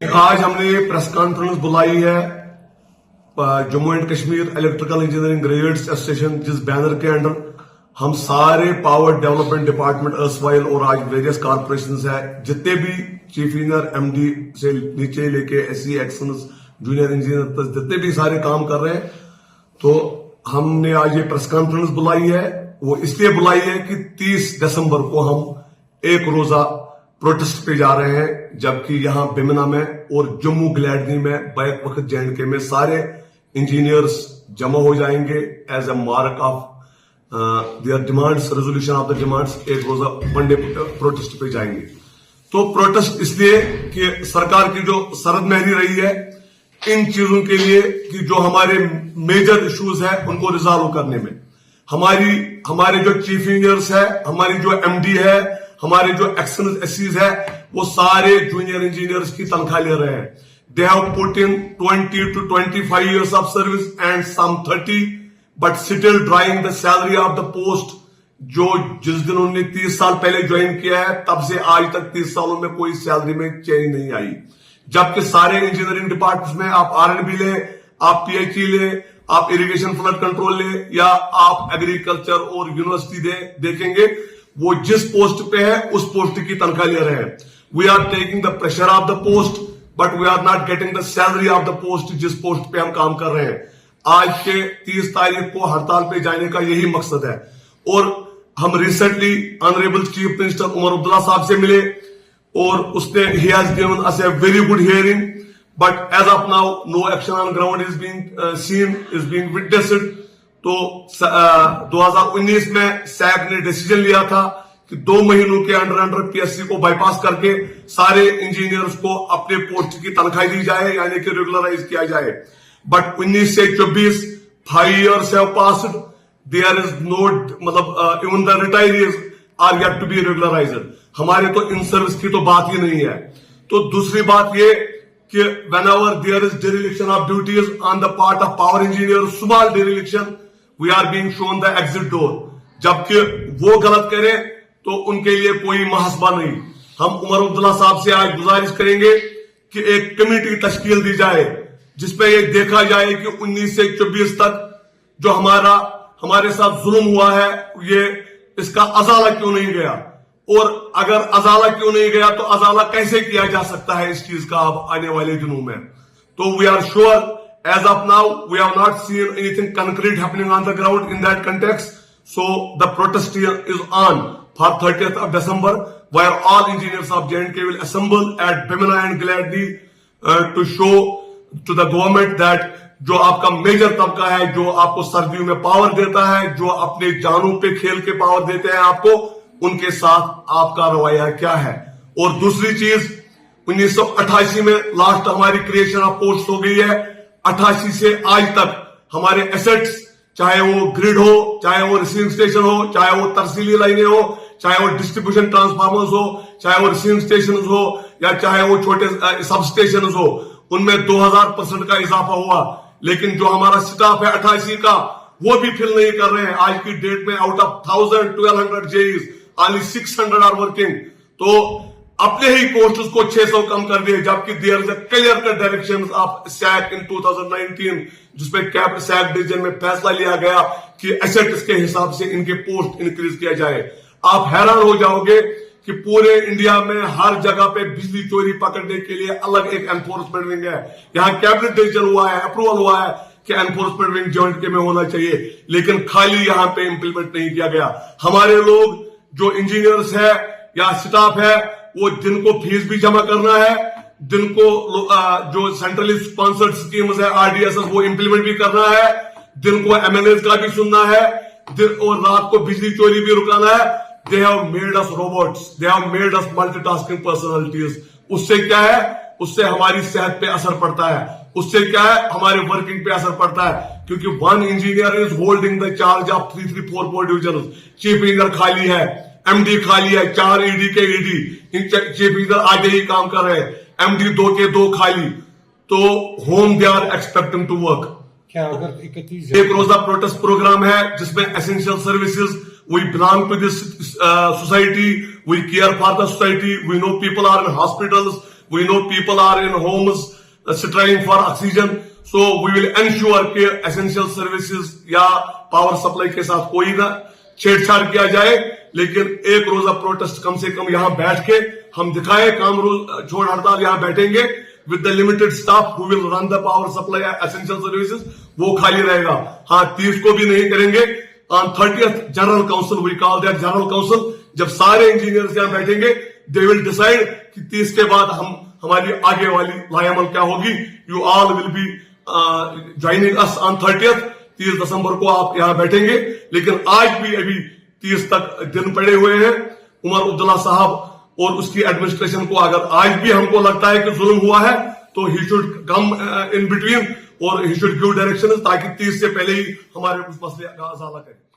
आज हमने press conference बुलाई है Jammu and Kashmir electrical engineering graduates association, जिस बैनर के अंडर हम सारे पावर डेवलपमेंट डिपार्टमेंट अर्सवाइल और आज वेरियस कॉर्पोरेशंस है, जितने भी चीफ इंजीनियर एमडी से नीचे लेके एससी एक्शंस जूनियर इंजीनियर तक जितने भी सारे काम कर रहे हैं, तो हमने आज ये प्रेस कॉन्फ्रेंस बुलाई है। वो इसलिए बुलाई है कि 30 दिसंबर को हम एक रोजा प्रोटेस्ट पे जा रहे हैं, जबकि यहां बिमना में और जम्मू ग्लैडनी में बैक वक्त जेएंडके में सारे इंजीनियर्स जमा हो जाएंगे as a mark of their demands, resolution of the demands. एक रोजा वन डे प्रोटेस्ट पे जाएंगे। तो प्रोटेस्ट इसलिए कि सरकार की जो सरद महरी रही है इन चीजों के लिए कि जो हमारे मेजर इश्यूज है उनको रिजॉल्व करने में हमारे जो चीफ इंजीनियर्स है, हमारी जो एमडी है, हमारे जो एक्सटर्नल एससीज है, वो सारे जूनियर इंजीनियर्स की तनख्वाह ले रहे हैं। They have put in 20 to 25 years of service and some 30, but still drawing the salary of the post। जो जिस दिन उन्होंने 30 साल पहले ज्वाइन किया है तब से आज तक 30 सालों में कोई सैलरी में चेंज नहीं आई, जबकि सारे इंजीनियरिंग डिपार्टमेंट्स में आप आरएनबी ले, आप पीएचई ले, आप इरिगेशन फ्लड कंट्रोल ले, या आप एग्रीकल्चर और यूनिवर्सिटी देखेंगे, वो जिस पोस्ट पे है उस पोस्ट की तनख्वाह ले रहे हैं। We are taking the pressure of the post but we are not getting the salary of the post जिस पोस्ट पे हम काम कर रहे हैं। आज के 30 तारीख को हड़ताल पे जाने का यही मकसद है। और हम recently honourable chief minister Omar Abdullah साहब से मिले और उसने ही has given us a very good hearing, but as of now no action on ground is being seen, is being witnessed. तो 2019 में सैग ने डिसीजन लिया था कि 2 महीनों के अंडर पीएससी को बाईपास करके सारे इंजीनियर्स को अपने पोस्ट की तनख्वाह दी जाए, यानी कि रेगुलराइज किया जाए। बट 19 से 24 5 years have passed, there is no even the retirees are yet to be regularized। हमारे तो इन सर्विस की तो बात ही नहीं है। तो दूसरी बात ये कि whenever there is dereliction of duties on the part of power engineer, small dereliction, we are being shown the exit door। जबकि वो गलत करें तो उनके लिए कोई मुहासबा नहीं। हम उमर अब्दुल्ला साहब से आज गुजारिश करेंगे कि एक कमेटी तश्कील दी जाए जिसमें ये देखा जाए कि 19 से 24 तक जो हमारे साथ जुल्म हुआ है, ये इसका अजाला क्यों नहीं गया, और अगर अजाला क्यों नहीं गया तो अजाला कैसे किया जा सकता है इस चीज का अब आने वाले दिनों में। तो we are sure as of now we have not seen anything concrete happening on the ground in that context, so the protest is on for 30th of December, where all engineers of J&K will assemble at Bimina and Gladney to show to the government that जो आपका major तबका है, जो आपको सर्दियों में power देता है, जो अपने जानों पे खेल के पावर देते हैं आपको, उनके साथ आपका रवैया क्या है। और दूसरी चीज 1988 में लास्ट हमारी क्रिएशन ऑफ पोस्ट हो गई है। 88 से आज तक हमारे एसेट्स, चाहे वो ग्रिड हो, चाहे वो रिसीविंग स्टेशन हो, चाहे वो तरसीली लाइनें हो, चाहे वो डिस्ट्रीब्यूशन ट्रांसफार्मर्स हो, चाहे वो रिसीविंग स्टेशन हो, या चाहे वो छोटे सब स्टेशन हो, उनमें 2000% का इजाफा हुआ। लेकिन जो हमारा स्टाफ है 88 का, वो भी फिल नहीं कर रहे हैं। आज की डेट में out of 1200 JEs only 600 are working. तो अपने ही पोस्ट को 600 कम कर दिए, जबकि there is a clear cut direction of sag in 2019 जिसमें कैप सैग डिवीजन में फैसला लिया गया कि एसेट्स के हिसाब से इनके पोस्ट इंक्रीज किया जाए। आप हैरान हो जाओगे कि पूरे इंडिया में हर जगह पे बिजली चोरी पकड़ने के लिए अलग एक एनफोर्समेंट विंग है। यहाँ कैबिनेट डिसीजन हुआ है, अप्रूवल हुआ है कि एनफोर्समेंट विंग J&K में होना चाहिए, लेकिन खाली यहाँ पे इंप्लीमेंट नहीं किया गया। हमारे लोग जो इंजीनियर्स है या स्टाफ है, वो दिन को फीस भी जमा करना है, दिन को जो सेंट्रली स्पॉन्सर्ड स्कीम्स है RDSS वो इंप्लीमेंट भी करना है, दिन को MNAs का भी सुनना है, और रात को बिजली चोरी भी रुकाना है। They have made us robots, they have made us multitasking personalities। उससे क्या है, उससे हमारी सेहत पे असर पड़ता है, उससे क्या है, हमारे वर्किंग पे असर पड़ता है, क्योंकि 1 engineer is holding the charge of 3, 3, 4 division. Chief engineer खाली है, एमडी खाली है, 4 ईडी के ईडी, चीफ इंजीनियर आगे ही काम कर रहे हैं, एमडी 2 के 2 खाली। तो home they are expecting to work. क्या अगर 31 एक रोजा प्रोटेस्ट प्रोग्राम है जिसमें essential services, we belong to this society, we care for the society, we know people are in hospitals, We know people are in homes striving for oxygen. So we will ensure कि essential services या power supply के साथ कोई ना छेड़छाड़ किया जाए, लेकिन एक रोजा प्रोटेस्ट कम से कम यहाँ बैठ के हम दिखाए, काम रोज छोड़ हड़ताल यहाँ बैठेंगे with the limited staff who will run the power supply essential services, वो खाली रहेगा. हाँ, 30 को भी नहीं करेंगे. On 30th general council, we call that general council, जब सारे इंजीनियर्स यहाँ बैठेंगे, they will decide कि 30 के बाद हमारी आगे वाली लायामल क्या होगी. You all will be joining us on 30th. 30 दिसंबर को आप यहाँ बैठेंगे, लेकिन आज भी अभी 30 तक दिन पड़े हुए हैं. उमर अब्दुल्ला साहब और उसकी एडमिनिस्ट्रेशन को अगर आज भी हमको लगता है कि जुल्म हुआ है, तो he should come in between और ही शुड गिव डायरेक्शन, ताकि 30 से पहले ही हमारे उस मसले का अजाला करें.